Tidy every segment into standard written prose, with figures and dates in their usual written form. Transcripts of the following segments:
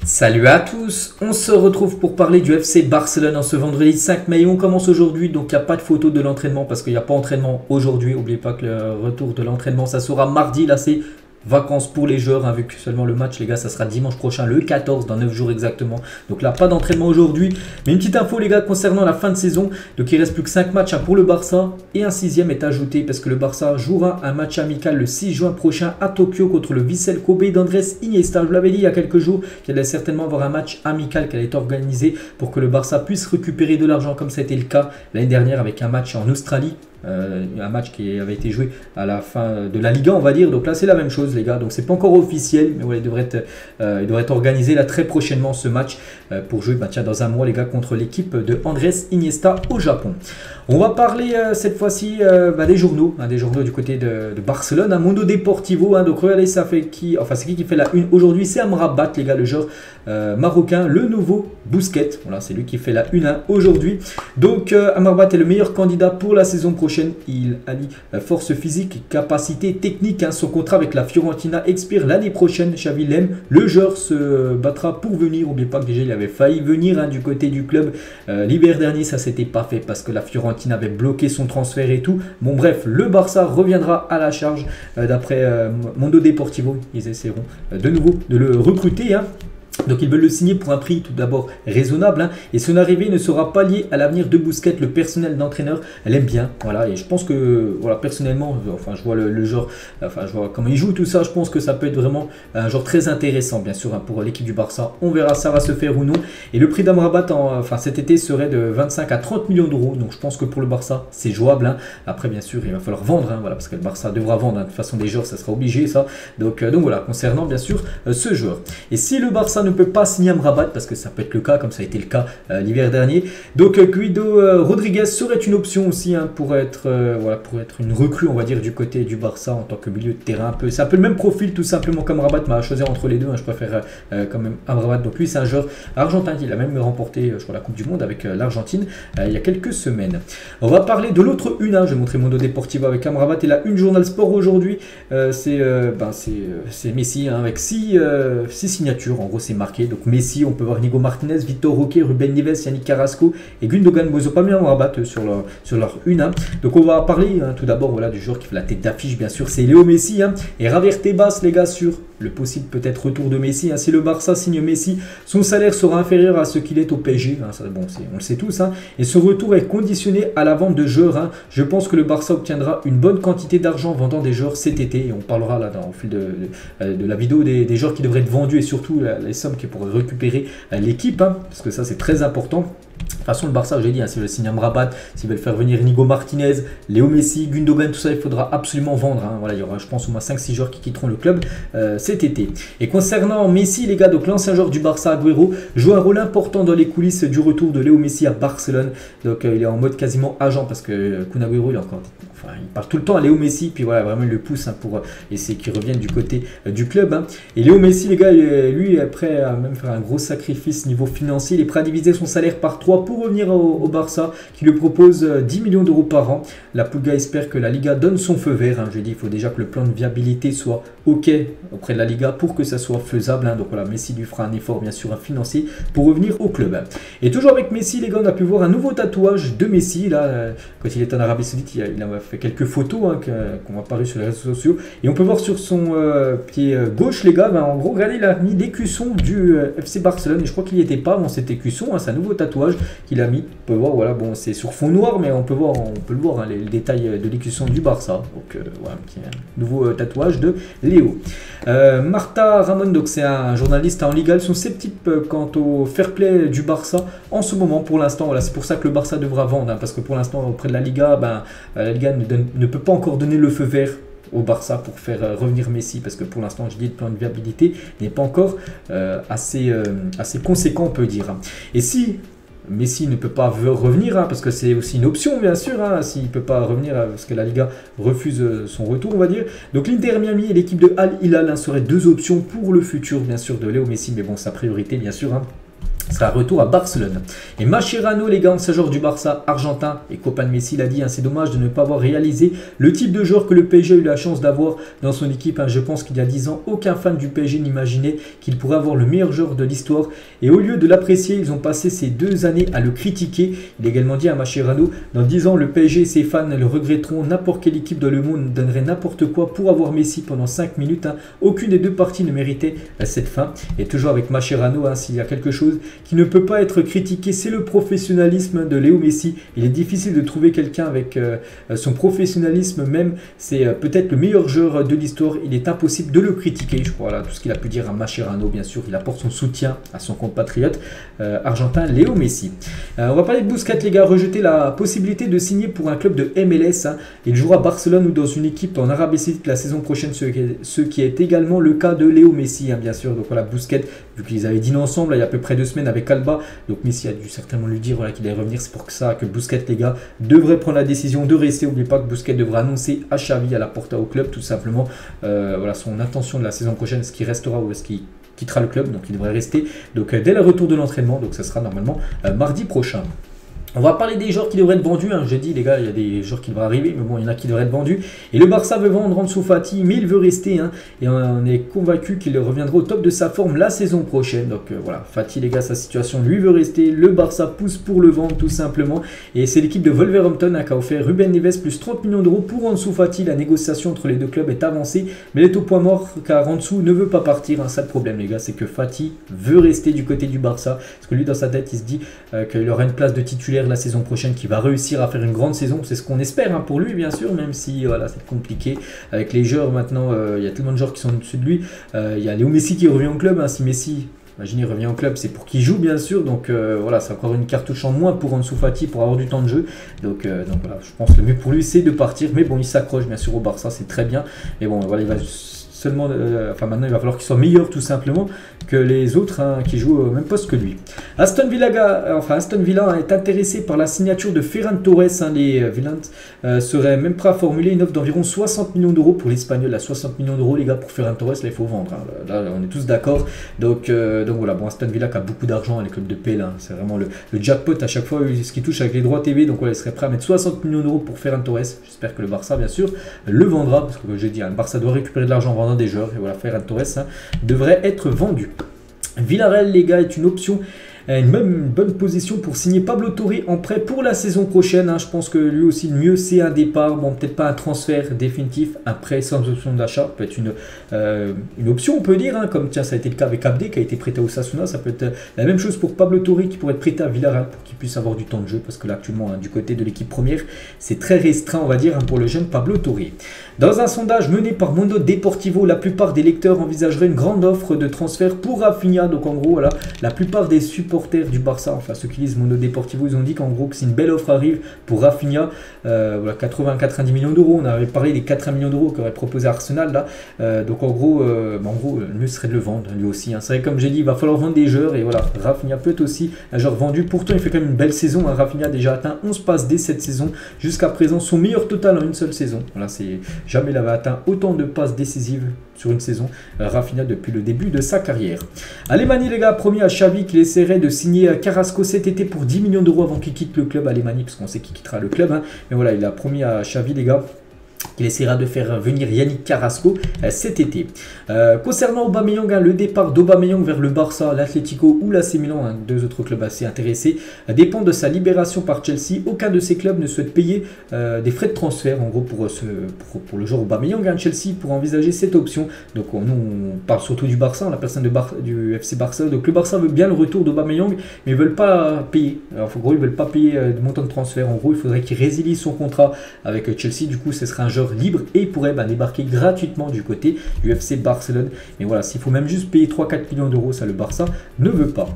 Salut à tous, on se retrouve pour parler du FC Barcelone en ce vendredi 5 mai. On commence aujourd'hui, donc il n'y a pas de photo de l'entraînement parce qu'il n'y a pas d'entraînement aujourd'hui. N'oubliez pas que le retour de l'entraînement, ça sera mardi. Là, c'est vacances pour les joueurs, vu que seulement le match, les gars, ça sera dimanche prochain, le 14, dans 9 jours exactement. Donc là, pas d'entraînement aujourd'hui. Mais une petite info, les gars, concernant la fin de saison. Donc il reste plus que 5 matchs pour le Barça et un sixième est ajouté parce que le Barça jouera un match amical le 6 juin prochain à Tokyo contre le Vissel Kobe d'Andrés Iniesta. Je vous l'avais dit il y a quelques jours qu'il allait certainement avoir un match amical qui allait être organisé pour que le Barça puisse récupérer de l'argent comme ça a été le cas l'année dernière avec un match en Australie. Un match qui avait été joué à la fin de la Liga, on va dire. Donc là c'est la même chose, les gars, donc c'est pas encore officiel, mais ouais, il devrait être organisé là très prochainement ce match pour jouer tiens, dans un mois, les gars, contre l'équipe de Andrés Iniesta au Japon. On va parler cette fois-ci des journaux, des journaux du côté de Barcelone, Mundo Deportivo. Donc regardez, ça fait qui, enfin c'est qui fait la une aujourd'hui? C'est Amrabat, les gars, le joueur marocain, le nouveau Busquets. Voilà, c'est lui qui fait la une aujourd'hui. Donc Amrabat est le meilleur candidat pour la saison prochaine. Il allie force physique, capacité technique. Son contrat avec la Fiorentina expire l'année prochaine. Xavi l'aime. Le joueur se battra pour venir. N'oubliez pas que déjà il avait failli venir du côté du club l'hiver dernier. Ça s'était pas fait parce que la Fiorentina avait bloqué son transfert et tout. Bon bref, le Barça reviendra à la charge d'après Mundo Deportivo. Ils essaieront de nouveau de le recruter. Donc ils veulent le signer pour un prix tout d'abord raisonnable, et son arrivée ne sera pas liée à l'avenir de Busquets. Le personnel d'entraîneur, elle aime bien, voilà, et je pense que voilà, personnellement, enfin je vois le genre, enfin je vois comment il joue tout ça, je pense que ça peut être vraiment un genre très intéressant, bien sûr, pour l'équipe du Barça. On verra, ça va se faire ou non. Et le prix d'Amrabat cet été serait de 25 à 30 millions d'euros, donc je pense que pour le Barça c'est jouable. Après bien sûr il va falloir vendre, voilà, parce que le Barça devra vendre, de toute façon des joueurs ça sera obligé ça. Donc voilà, concernant bien sûr ce joueur. Et si le Barça ne peut pas signer Amrabat, parce que ça peut être le cas comme ça a été le cas l'hiver dernier, donc Guido Rodriguez serait une option aussi pour être une recrue, on va dire, du côté du Barça en tant que milieu de terrain. C'est un peu le même profil tout simplement qu'Amrabat, mais à choisir entre les deux, je préfère quand même Amrabat. Donc lui c'est un joueur argentin qui a même remporté je crois la Coupe du Monde avec l'Argentine il y a quelques semaines. On va parler de l'autre une, je vais montrer Mundo Deportivo avec Amrabat et la une Journal Sport aujourd'hui. C'est Messi avec 6 signatures, en gros c'est marqué. Donc Messi, on peut voir Nico Martinez, Vitor Roque, Ruben Neves, Yannick Carrasco et Gundogan. Ils ont pas mis Amrabat sur leur une. Donc on va parler tout d'abord du joueur qui fait la tête d'affiche, bien sûr, c'est Léo Messi et Javier Tebas, les gars, sur le possible peut-être retour de Messi. Si le Barça signe Messi, son salaire sera inférieur à ce qu'il est au PSG. On le sait tous. Et son retour est conditionné à la vente de joueurs. Je pense que le Barça obtiendra une bonne quantité d'argent en vendant des joueurs cet été. Et on parlera là au fil de la vidéo des joueurs qui devraient être vendus et surtout les sommes qui pourraient récupérer l'équipe, parce que ça c'est très important. De toute façon, le Barça, j'ai dit, s'ils veulent signer Amrabat, s'ils veulent faire venir Nico Martinez, Léo Messi, Gundogan, tout ça, il faudra absolument vendre. Voilà, il y aura, je pense, au moins 5-6 joueurs qui quitteront le club cet été. Et concernant Messi, les gars, donc l'ancien joueur du Barça, Agüero, joue un rôle important dans les coulisses du retour de Léo Messi à Barcelone. Donc il est en mode quasiment agent parce que Kun Agüero, il parle tout le temps à Léo Messi, puis voilà, vraiment il le pousse pour essayer qu'il revienne du côté du club. Et Léo Messi, les gars, lui est prêt à même faire un gros sacrifice niveau financier. Il est prêt à diviser son salaire par 3 pour revenir au Barça, qui lui propose 10 millions d'euros par an. La Pulga espère que la Liga donne son feu vert. Je dis, il faut déjà que le plan de viabilité soit OK auprès de la Liga pour que ça soit faisable. Donc voilà, Messi lui fera un effort, bien sûr, financier pour revenir au club. Et toujours avec Messi, les gars, on a pu voir un nouveau tatouage de Messi. Là, quand il est en Arabie Saoudite, il a fait quelques photos qu'on a paru sur les réseaux sociaux. Et on peut voir sur son pied gauche, les gars, en gros, regardez, il a mis l'écusson du FC Barcelone. Et je crois qu'il n'y était pas avant cet écusson. C'est un nouveau tatouage qu'il a mis. On peut voir, voilà, bon, c'est sur fond noir, mais on peut le voir, les détails de l'écusson du Barça. Donc voilà, un nouveau tatouage de Léo. Marta Ramon, donc c'est un journaliste en Liga, sont sceptiques quant au fair play du Barça en ce moment. Pour l'instant, voilà, c'est pour ça que le Barça devra vendre, parce que pour l'instant, auprès de la Liga, la Liga ne peut pas encore donner le feu vert au Barça pour faire revenir Messi, parce que pour l'instant, je dis, le plan de viabilité n'est pas encore assez conséquent, on peut dire. Et si Messi ne peut pas revenir, parce que c'est aussi une option, bien sûr, s'il ne peut pas revenir, parce que la Liga refuse son retour, on va dire. Donc l'Inter Miami et l'équipe de Al Hilal seraient deux options pour le futur, bien sûr, de Léo Messi, mais bon, sa priorité, bien sûr, sera retour à Barcelone. Et Mascherano, les gars, ancien joueur du Barça argentin et copain de Messi, l'a dit, hein, c'est dommage de ne pas avoir réalisé le type de joueur que le PSG a eu la chance d'avoir dans son équipe. Hein. Je pense qu'il y a 10 ans, aucun fan du PSG n'imaginait qu'il pourrait avoir le meilleur joueur de l'histoire. Et au lieu de l'apprécier, ils ont passé ces 2 années à le critiquer. Il a également dit à Mascherano, dans 10 ans, le PSG et ses fans le regretteront. N'importe quelle équipe dans le monde donnerait n'importe quoi pour avoir Messi pendant 5 minutes. Hein. Aucune des deux parties ne méritait cette fin. Et toujours avec Mascherano, hein, s'il y a quelque chose qui ne peut pas être critiqué, c'est le professionnalisme de Léo Messi. Il est difficile de trouver quelqu'un avec son professionnalisme même. C'est peut-être le meilleur joueur de l'histoire. Il est impossible de le critiquer. Je crois, voilà, tout ce qu'il a pu dire à Mascherano, bien sûr. Il apporte son soutien à son compatriote argentin Léo Messi. On va parler de Busquets, les gars. Rejeter la possibilité de signer pour un club de MLS. Hein. Il jouera à Barcelone ou dans une équipe en Arabie Saoudite la saison prochaine, ce qui est également le cas de Léo Messi, hein, bien sûr. Donc voilà, Busquets, vu qu'ils avaient dîné ensemble il y a à peu près 2 semaines avec Alba, donc Messi a dû certainement lui dire voilà, qu'il allait revenir. C'est pour ça que Busquets, les gars, devrait prendre la décision de rester. N'oubliez pas que Busquets devrait annoncer à Xavi, à la Porta, au club, tout simplement, voilà, son intention de la saison prochaine, est-ce qu'il restera ou est-ce qu'il quittera le club. Donc il devrait rester donc dès le retour de l'entraînement, donc ça sera normalement mardi prochain. On va parler des joueurs qui devraient être vendus. Hein. J'ai dit, les gars, il y a des joueurs qui devraient arriver, mais bon, il y en a qui devraient être vendus. Et le Barça veut vendre Ansu Fati, mais il veut rester. Hein. Et on est convaincu qu'il reviendra au top de sa forme la saison prochaine. Donc voilà, Fati, les gars, sa situation, lui veut rester. Le Barça pousse pour le vendre, tout simplement. Et c'est l'équipe de Wolverhampton hein, qui a offert Ruben Neves plus 30 millions d'euros pour Ansu Fati. La négociation entre les deux clubs est avancée, mais elle est au point mort car Ansu ne veut pas partir. Hein. Ça, le problème, les gars, c'est que Fati veut rester du côté du Barça. Parce que lui, dans sa tête, il se dit qu'il aura une place de titulaire la saison prochaine, qui va réussir à faire une grande saison. C'est ce qu'on espère hein, pour lui, bien sûr, même si voilà, c'est compliqué avec les joueurs maintenant. Il y a tellement de joueurs qui sont au-dessus de lui. Il y a Léo Messi qui revient au club. Hein, si Messi, imaginez, revient au club, c'est pour qu'il joue, bien sûr. Donc voilà, c'est encore une cartouche en moins pour Ansu Fati pour avoir du temps de jeu. Donc voilà, je pense que le mieux pour lui, c'est de partir. Mais bon, il s'accroche bien sûr au Barça, c'est très bien. Mais bon, voilà, il va seulement, enfin maintenant il va falloir qu'il soit meilleur tout simplement que les autres hein, qui jouent au même poste que lui. Aston Villa est intéressé par la signature de Ferran Torres. Hein, les Villains seraient même prêts à formuler une offre d'environ 60 millions d'euros pour l'Espagnol. À 60 millions d'euros, les gars, pour Ferran Torres, là il faut vendre. Hein. Là on est tous d'accord. Donc voilà, bon, Aston Villa qui a beaucoup d'argent, les clubs de PL, hein, c'est vraiment le jackpot à chaque fois ce qui touche avec les droits TV. Donc voilà, il serait prêt à mettre 60 millions d'euros pour Ferran Torres. J'espère que le Barça, bien sûr, le vendra parce que comme j'ai dit, hein, le Barça doit récupérer de l'argent en vendant des joueurs. Et voilà, Ferran Torres hein, devrait être vendu. Villarreal, les gars, est une option, une bonne position pour signer Pablo Torre en prêt pour la saison prochaine. Hein. Je pense que lui aussi, le mieux, c'est un départ. Bon, peut-être pas un transfert définitif, un prêt sans option d'achat. Peut être une option, on peut dire. Hein. Comme tiens, ça a été le cas avec Abdé qui a été prêté à Osasuna. Ça peut être la même chose pour Pablo Torre qui pourrait être prêté à Villarreal pour qu'il puisse avoir du temps de jeu. Parce que là, actuellement, hein, du côté de l'équipe première, c'est très restreint, on va dire, hein, pour le jeune Pablo Torre. Dans un sondage mené par Mundo Deportivo, la plupart des lecteurs envisageraient une grande offre de transfert pour Rafinha. Donc en gros, voilà, la plupart des supporters du Barça, enfin ceux qui lisent Mundo Deportivo, ils ont dit qu'en gros que si une belle offre arrive pour Rafinha, voilà, 80-90 millions d'euros. On avait parlé des 80 millions d'euros qu'aurait proposé Arsenal là. Donc en gros, le mieux serait de le vendre lui aussi. Hein. C'est vrai, comme j'ai dit, il va falloir vendre des joueurs et voilà, Rafinha peut être aussi un joueur vendu. Pourtant, il fait quand même une belle saison. Hein. Rafinha a déjà atteint 11 passes dès cette saison. Jusqu'à présent, son meilleur total en une seule saison. Voilà, c'est jamais il avait atteint autant de passes décisives sur une saison, Rafinha, depuis le début de sa carrière. Alemany, les gars, a promis à Xavi qu'il essaierait de signer Carrasco cet été pour 10 millions d'euros avant qu'il quitte le club. Alemany, parce qu'on sait qu'il quittera le club. Hein. Mais voilà, il a promis à Xavi, les gars, qu'il essaiera de faire venir Yannick Carrasco cet été. Concernant Aubameyang, hein, le départ d'Aubameyang vers le Barça, l'Atlético ou l'AC Milan, hein, deux autres clubs assez intéressés, dépend de sa libération par Chelsea. Aucun de ces clubs ne souhaite payer des frais de transfert, en gros, pour le joueur Aubameyang. Hein, Chelsea pour envisager cette option. Donc nous, on parle surtout du Barça, la personne du FC Barcelone. Donc le Barça veut bien le retour d'Aubameyang, mais ils ne veulent pas payer. Alors, en gros, ils ne veulent pas payer de montant de transfert. En gros, il faudrait qu'il résilie son contrat avec Chelsea. Du coup, ce serait un joueur libre et il pourrait débarquer gratuitement du côté du FC Barcelone. Mais voilà, s'il faut même juste payer 3-4 millions d'euros, ça le Barça ne veut pas.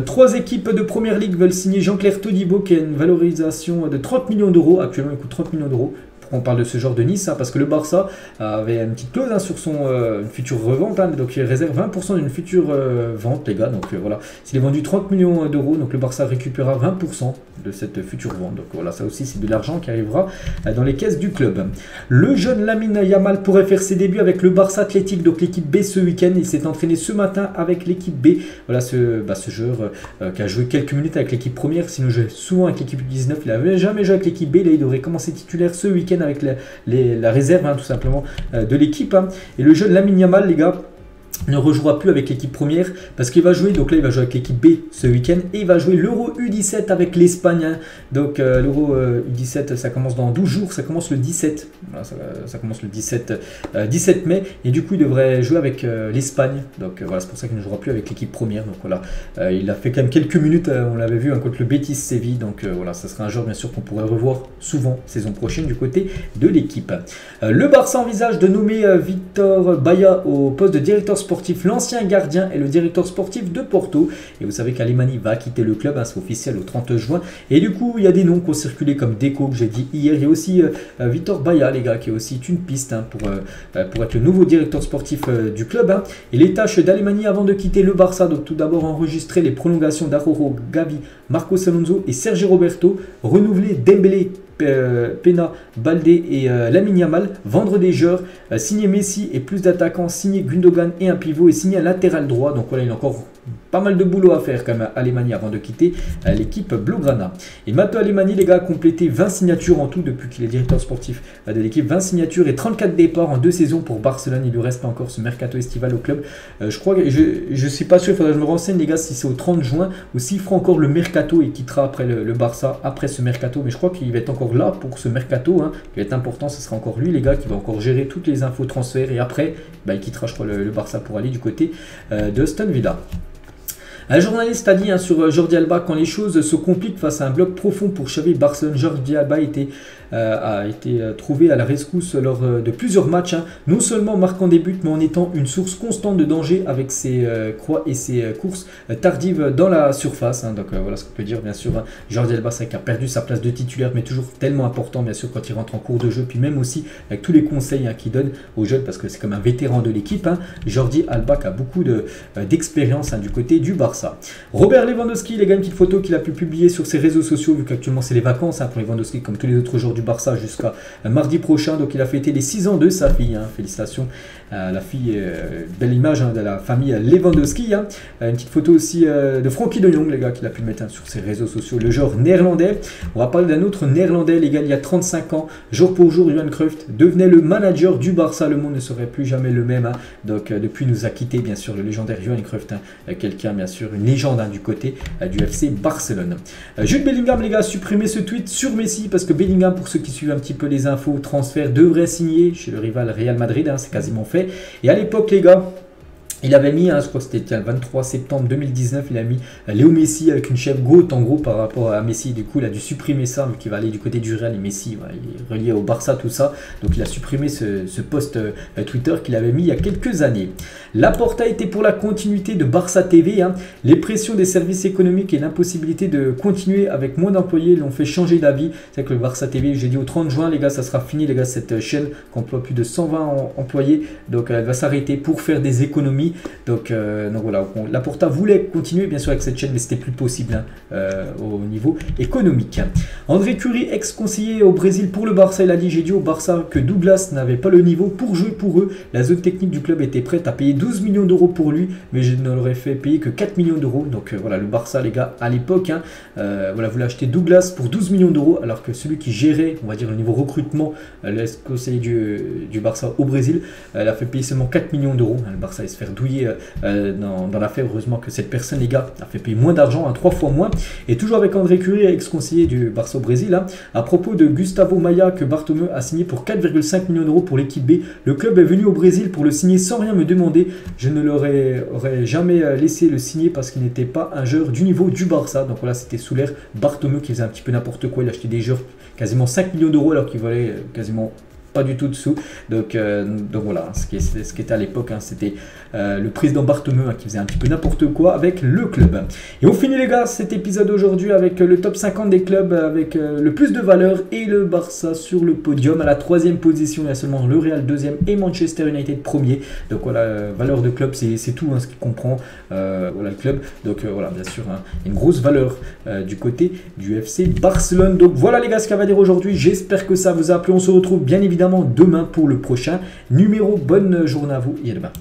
3 équipes de Première Ligue veulent signer Jean-Claire Todibo qui a une valorisation de 30 millions d'euros. Actuellement, il coûte 30 millions d'euros. on parle de ce genre de Nice, hein, parce que le Barça avait une petite clause, hein, sur son une future revente, hein, donc il réserve 20% d'une future vente, les gars. Donc voilà, s'il est vendu 30 millions d'euros, donc le Barça récupérera 20% de cette future vente. Donc voilà, ça aussi c'est de l'argent qui arrivera dans les caisses du club. Le jeune Lamine Yamal pourrait faire ses débuts avec le Barça Athletic, donc l'équipe B ce week-end. Il s'est entraîné ce matin avec l'équipe B. Voilà ce joueur qui a joué quelques minutes avec l'équipe première, sinon jouait souvent avec l'équipe 19. Il n'avait jamais joué avec l'équipe B. Là, il devrait commencer titulaire ce week-end avec la réserve, hein, tout simplement, de l'équipe. Hein. Et le jeune Lamine Yamal, les gars, ne rejouera plus avec l'équipe première parce qu'il va jouer, donc là il va jouer avec l'équipe B ce week-end et il va jouer l'Euro U17 avec l'Espagne, hein. Donc l'Euro U17 ça commence dans 12 jours, ça commence le 17, voilà, ça commence le 17 mai et du coup il devrait jouer avec l'Espagne, donc voilà, c'est pour ça qu'il ne jouera plus avec l'équipe première. Donc voilà, il a fait quand même quelques minutes, on l'avait vu, hein, contre le Betis Séville, donc voilà, ça sera un joueur bien sûr qu'on pourrait revoir souvent saison prochaine du côté de l'équipe. Le Barça envisage de nommer Victor Baya au poste de directeur sportif. L'ancien gardien et le directeur sportif de Porto. Et vous savez qu'Alemany va quitter le club, hein, c'est officiel au 30 juin. Et du coup, il y a des noms qui ont circulé comme Deco, que j'ai dit hier. Il y a aussi Victor Baya, les gars, qui est aussi une piste, hein, pour être le nouveau directeur sportif du club. Hein. Et les tâches d'Alemany avant de quitter le Barça, donc tout d'abord enregistrer les prolongations d'Araujo, Gavi, Marcos Alonso et Sergio Roberto, renouveler Dembélé, Pena, Baldé et Lamine Yamal, vendre des joueurs, signer Messi et plus d'attaquants, signer Gundogan et un pivot et signer un latéral droit. Donc voilà, il y a encore pas mal de boulot à faire quand même à Alemany avant de quitter l'équipe Blaugrana. Et Matteo Alemany, les gars, a complété 20 signatures en tout depuis qu'il est directeur sportif de l'équipe. 20 signatures et 34 départs en 2 saisons pour Barcelone. Il lui reste encore ce mercato estival au club. Je crois que je suis pas sûr, il faudrait que je me renseigne, les gars, si c'est au 30 juin ou s'il fera encore le mercato et quittera après le Barça après ce mercato. Mais je crois qu'il va être encore là pour ce mercato, hein, qui va être important. Ce sera encore lui, les gars, qui va encore gérer toutes les infos transferts et après il quittera, je crois, le Barça pour aller du côté de Aston Villa. Un journaliste a dit, hein, sur Jordi Alba, quand les choses se compliquent face à un bloc profond pour Xavi, Barcelone, Jordi Alba a été trouvé à la rescousse lors de plusieurs matchs, hein, non seulement marquant des buts mais en étant une source constante de danger avec ses croix et ses courses tardives dans la surface, hein. Donc voilà ce qu'on peut dire, bien sûr, hein. Jordi Alba, c'est qui a perdu sa place de titulaire mais toujours tellement important, bien sûr, quand il rentre en cours de jeu, puis même aussi avec tous les conseils, hein, qu'il donne aux jeunes parce que c'est comme un vétéran de l'équipe, hein. Jordi Alba qui a beaucoup d'expérience, hein, du côté du Barça. Robert Lewandowski, les gars, une petite photo qu'il a pu publier sur ses réseaux sociaux vu qu'actuellement c'est les vacances, hein, pour Lewandowski comme tous les autres joueurs du Barça jusqu'à mardi prochain. Donc il a fêté les 6 ans de sa fille, hein. Félicitations à la fille, belle image, hein, de la famille Lewandowski, hein. Une petite photo aussi de Frankie de Jong, les gars, qu'il a pu mettre, hein, sur ses réseaux sociaux, le joueur néerlandais. On va parler d'un autre néerlandais, les gars, il y a 35 ans, jour pour jour, Johan Cruyff devenait le manager du Barça. Le monde ne serait plus jamais le même, hein. Donc depuis nous a quitté, bien sûr, le légendaire Johan Cruyff, hein, quelqu'un, bien sûr, une légende, hein, du côté du FC Barcelone. Jude Bellingham, les gars, a supprimé ce tweet sur Messi parce que Bellingham, pour ceux qui suivent un petit peu les infos transferts, devrait signer chez le rival Real Madrid, hein, c'est quasiment fait. Et à l'époque, les gars, il avait mis, hein, je crois que c'était le 23 septembre 2019, il a mis Léo Messi avec une chef goat en gros par rapport à Messi. Du coup, il a dû supprimer ça vu qu'il va aller du côté du Real et Messi, voilà, il est relié au Barça, tout ça. Donc il a supprimé ce post Twitter qu'il avait mis il y a quelques années. Laporta était pour la continuité de Barça TV, hein. Les pressions des services économiques et l'impossibilité de continuer avec moins d'employés l'ont fait changer d'avis. C'est que le Barça TV, j'ai dit au 30 juin, les gars, ça sera fini, les gars, cette chaîne qui emploie plus de 120 employés. Donc elle va s'arrêter pour faire des économies. Donc voilà, Laporta voulait continuer bien sûr avec cette chaîne, mais c'était plus possible, hein, au niveau économique. André Cury, ex-conseiller au Brésil pour le Barça, il a dit: j'ai dit au Barça que Douglas n'avait pas le niveau pour jouer pour eux. La zone technique du club était prête à payer 12 millions d'euros pour lui, mais je ne l'aurais fait payer que 4 millions d'euros. Donc voilà, le Barça, les gars, à l'époque, hein, voilà, voulait acheter Douglas pour 12 millions d'euros, alors que celui qui gérait, on va dire, le niveau recrutement, l'ex-conseiller du Barça au Brésil, elle a fait payer seulement 4 millions d'euros. Le Barça, il se fait douiller dans l'affaire. Heureusement que cette personne, les gars, a fait payer moins d'argent, hein, 3 fois moins. Et toujours avec André Cury, ex-conseiller du Barça au Brésil, hein, à propos de Gustavo Maia que Bartomeu a signé pour 4,5 millions d'euros pour l'équipe B. Le club est venu au Brésil pour le signer sans rien me demander. Je ne l'aurais jamais laissé le signer parce qu'il n'était pas un joueur du niveau du Barça. Donc voilà, c'était sous l'ère Bartomeu qui faisait un petit peu n'importe quoi. Il achetait des joueurs quasiment 5 millions d'euros alors qu'il valait quasiment pas du tout dessous. Donc voilà, ce qui était à l'époque, hein, c'était le président Bartomeu qui faisait un petit peu n'importe quoi avec le club. Et on finit les gars cet épisode aujourd'hui avec le top 50 des clubs avec le plus de valeur et le Barça sur le podium. À la 3e position, il y a seulement le Real 2e et Manchester United 1er. Donc voilà, valeur de club, c'est tout, hein, ce qui comprend voilà, le club. Donc voilà, bien sûr, hein, une grosse valeur du côté du FC Barcelone. Donc voilà les gars ce qu'on va dire aujourd'hui. J'espère que ça vous a plu. On se retrouve bien évidemment demain pour le prochain numéro. Bonne journée à vous et à demain.